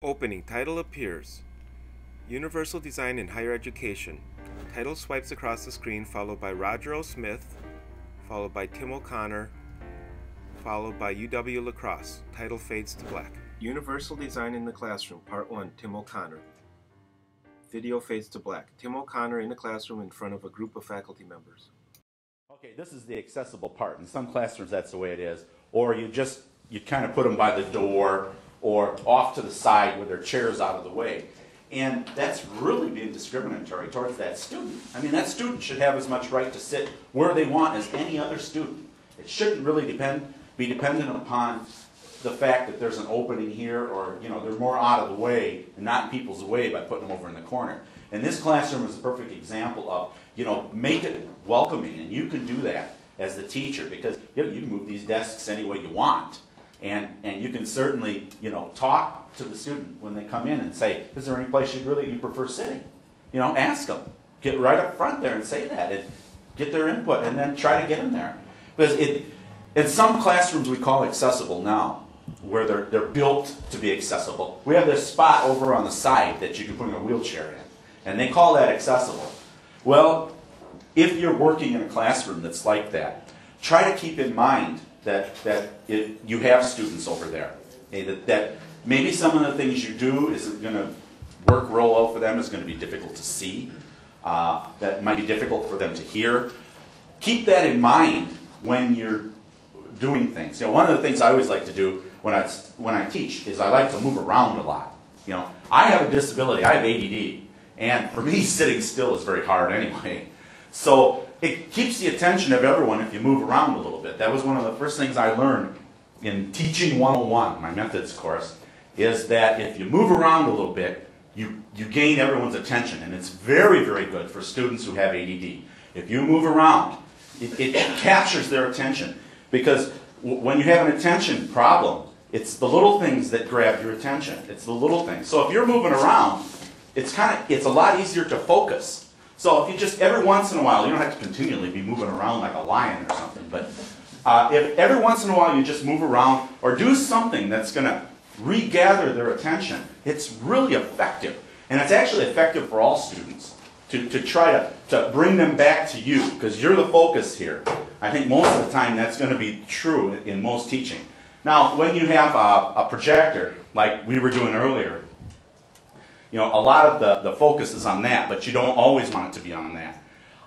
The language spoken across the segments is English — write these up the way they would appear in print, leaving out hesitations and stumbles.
Opening title appears. Universal Design in Higher Education. Title swipes across the screen, followed by Roger O. Smith, followed by Tim O'Connor, followed by UW La Crosse. Title fades to black. Universal Design in the Classroom, Part 1, Tim O'Connor. Video fades to black. Tim O'Connor in the classroom in front of a group of faculty members. Okay, this is the accessible part. In some classrooms that's the way it is. Or you kind of put them by the door or off to the side with their chairs out of the way. And that's really being discriminatory towards that student. I mean, that student should have as much right to sit where they want as any other student. It shouldn't really be dependent upon the fact that there's an opening here or, you know, they're more out of the way and not in people's way by putting them over in the corner. And this classroom is a perfect example of, you know, make it welcoming, and you can do that as the teacher because you can move these desks any way you want. And you can certainly, you know, talk to the student when they come in and say, is there any place you prefer sitting? You know, ask them. Get right up front there and say that and get their input and then try to get them there. Because in some classrooms we call accessible now, where they're built to be accessible. We have this spot over on the side that you can put a wheelchair in, and they call that accessible. Well, if you're working in a classroom that's like that, try to keep in mind that if you have students over there, that maybe some of the things you do isn't going to work real well for them, is going to be difficult to see, that might be difficult for them to hear. Keep that in mind when you're doing things. You know, one of the things I always like to do when I teach is I like to move around a lot. You know, I have a disability, I have ADD, and for me sitting still is very hard anyway. So it keeps the attention of everyone if you move around a little bit. That was one of the first things I learned in Teaching 101, my methods course, is that if you move around a little bit, you gain everyone's attention. And it's very, very good for students who have ADD. If you move around, it captures their attention. Because when you have an attention problem, it's the little things that grab your attention. It's the little things. So if you're moving around, it's a lot easier to focus. So if you just, every once in a while, you don't have to continually be moving around like a lion or something, but if every once in a while you just move around or do something that's going to regather their attention, it's really effective. And it's actually effective for all students to try to bring them back to you, because you're the focus here. I think most of the time that's going to be true in most teaching. Now, when you have a projector, like we were doing earlier, you know, a lot of the focus is on that, but you don't always want it to be on that.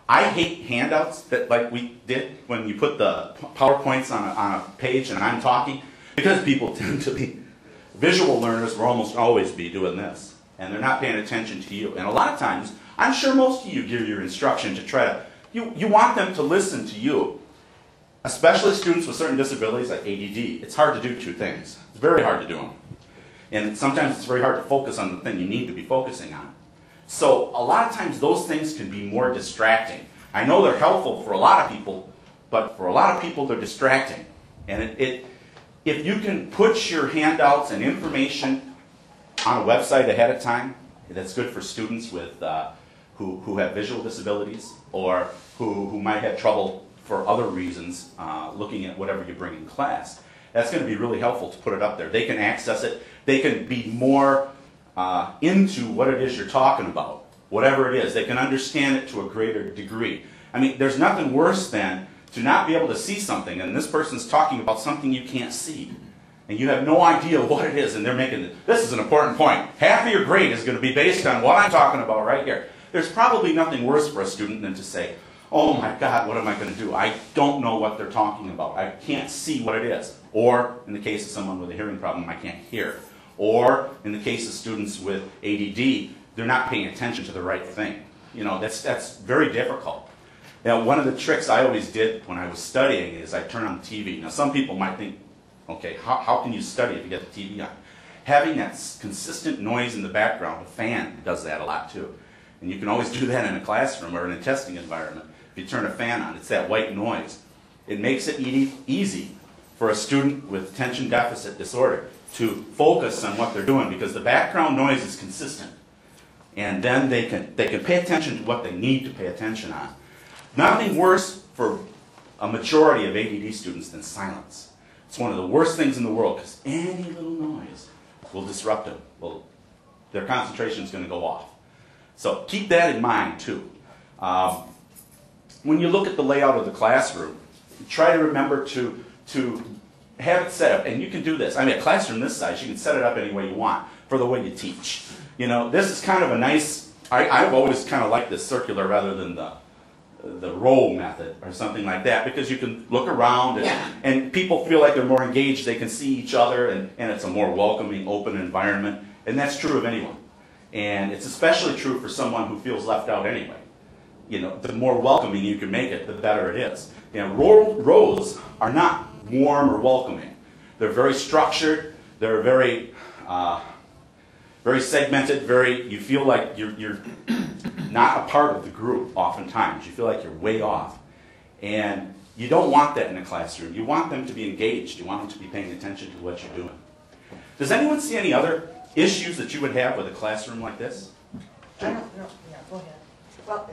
I hate handouts that like we did when you put the PowerPoints on a page and I'm talking, because people tend to be visual learners, will almost always be doing this, and they're not paying attention to you. And a lot of times, I'm sure most of you give your instruction to try to, you want them to listen to you, especially students with certain disabilities like ADD. It's hard to do two things. It's very hard to do them. And sometimes it's very hard to focus on the thing you need to be focusing on. So a lot of times those things can be more distracting. I know they're helpful for a lot of people, but for a lot of people they're distracting. And if you can put your handouts and information on a website ahead of time, that's good for students with who have visual disabilities or who might have trouble for other reasons looking at whatever you bring in class. That's going to be really helpful to put it up there. They can access it. They can be more into what it is you're talking about, whatever it is. They can understand it to a greater degree. I mean, there's nothing worse than to not be able to see something, and this person's talking about something you can't see, and you have no idea what it is, and they're making it. This is an important point. Half of your grade is going to be based on what I'm talking about right here. There's probably nothing worse for a student than to say, oh my God, what am I going to do? I don't know what they're talking about. I can't see what it is. Or, in the case of someone with a hearing problem, I can't hear. Or, in the case of students with ADD, they're not paying attention to the right thing. You know, that's very difficult. Now, one of the tricks I always did when I was studying is I turn on the TV. Now, some people might think, okay, how can you study if you get the TV on? Having that consistent noise in the background, a fan does that a lot too. And you can always do that in a classroom or in a testing environment. If you turn a fan on, it's that white noise. It makes it easy for a student with attention deficit disorder to focus on what they're doing because the background noise is consistent. And then they can pay attention to what they need to pay attention on. Nothing worse for a majority of ADD students than silence. It's one of the worst things in the world because any little noise will disrupt them. well, their concentration is going to go off. So keep that in mind too. When you look at the layout of the classroom, try to remember to have it set up, and you can do this. I mean, a classroom this size, you can set it up any way you want for the way you teach. You know, this is kind of a nice, I've always kind of liked this circular rather than the row method or something like that, because you can look around and people feel like they're more engaged, they can see each other, and it's a more welcoming, open environment, and that's true of anyone. And it's especially true for someone who feels left out anyway. You know, the more welcoming you can make it, the better it is. You know, rows are not warm or welcoming. They're very structured, they're very segmented, you feel like you're not a part of the group oftentimes. You feel like you're way off. And you don't want that in a classroom. You want them to be engaged. You want them to be paying attention to what you're doing. Does anyone see any other issues that you would have with a classroom like this? I don't know. Yeah, go ahead. Well,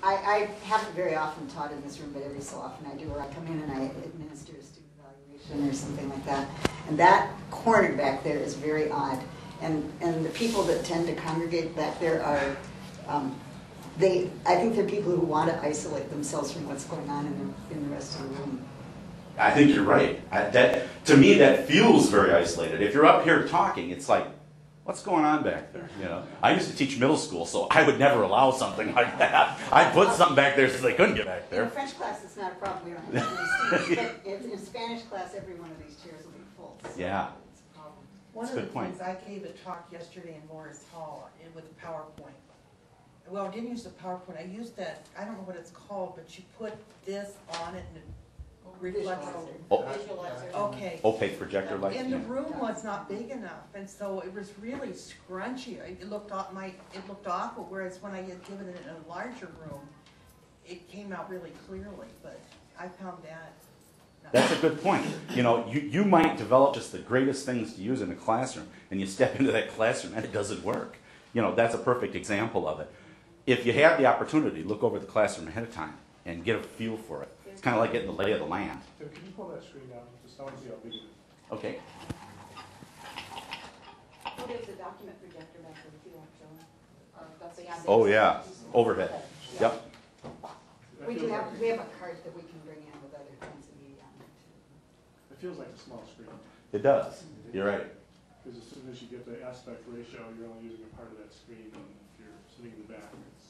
I haven't very often taught in this room, but every so often I do, where I come in and I administer a student evaluation or something like that. And that corner back there is very odd. And the people that tend to congregate back there are, I think they're people who want to isolate themselves from what's going on in the rest of the room. I think you're right. To me, that feels very isolated. If you're up here talking, it's like, what's going on back there? You know, I used to teach middle school, so I would never allow something like that. I'd put something back there so they couldn't get back there. In a French class, it's not a problem. We don't have any students. But in a Spanish class, every one of these chairs will be full. So Yeah. it's a problem. One That's of a the good point. things, I gave a talk yesterday in Morris Hall with PowerPoint. Well, I didn't use the PowerPoint. I used that, I don't know what it's called, but you put this on it and it reflects. Visualizer. Okay. Opaque projector light. And the room was not big enough, and so it was really scrunchy. It looked awful, whereas when I had given it a larger room, it came out really clearly, but I found that. That's a good point. You know, you might develop just the greatest things to use in a classroom, and you step into that classroom and it doesn't work. You know, that's a perfect example of it. If you have the opportunity, look over the classroom ahead of time and get a feel for it. It's kind of like getting the lay of the land. Tim, can you pull that screen down? Just I want to see how big it is. Okay. Oh, there's a document projector back there, if you want to show them. Oh yeah, overhead. Yep. We have a cart that we can bring in with other kinds of media on it too. It feels like a small screen. It does. You're right. Because as soon as you get the aspect ratio, you're only using a part of that screen, and if you're sitting in the back, it's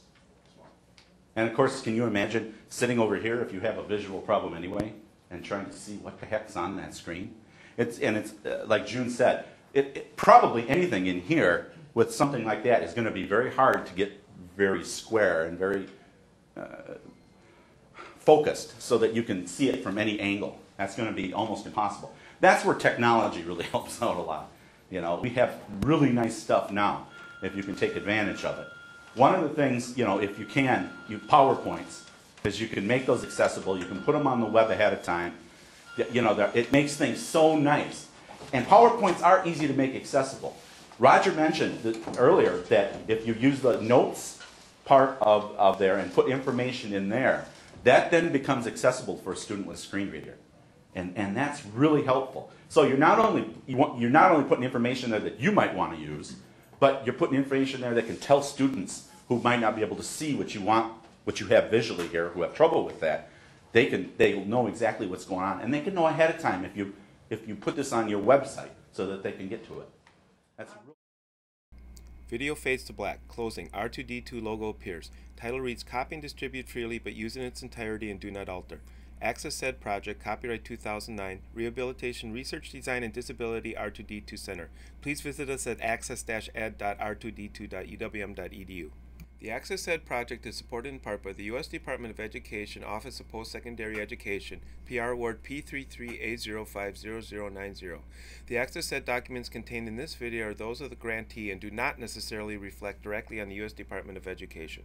small. And of course, can you imagine sitting over here if you have a visual problem anyway, and trying to see what the heck's on that screen? It's like June said, probably anything in here with something like that is going to be very hard to get very square and very focused so that you can see it from any angle. That's going to be almost impossible. That's where technology really helps out a lot. You know, we have really nice stuff now if you can take advantage of it. One of the things, you know, if you can, PowerPoints, because you can make those accessible. You can put them on the web ahead of time. You know, it makes things so nice. And PowerPoints are easy to make accessible. Roger mentioned earlier that if you use the notes part of there and put information in there, that then becomes accessible for a student with a screen reader. And that's really helpful. So you're not only putting information there that you might want to use, but you're putting information there that can tell students who might not be able to see what you have visually here, who have trouble with that. They'll know exactly what's going on, and they can know ahead of time if you put this on your website so that they can get to it. That's Video fades to black. Closing. R2D2 logo appears. Title reads copy and distribute freely but use in its entirety and do not alter. Access said project, copyright 2009, Rehabilitation Research Design and Disability R2D2 Center. Please visit us at access-ed.r2d2.uwm.edu. The Access Ed project is supported in part by the U.S. Department of Education Office of Post-Secondary Education, PR Award P33A050090. The Access Ed documents contained in this video are those of the grantee and do not necessarily reflect directly on the U.S. Department of Education.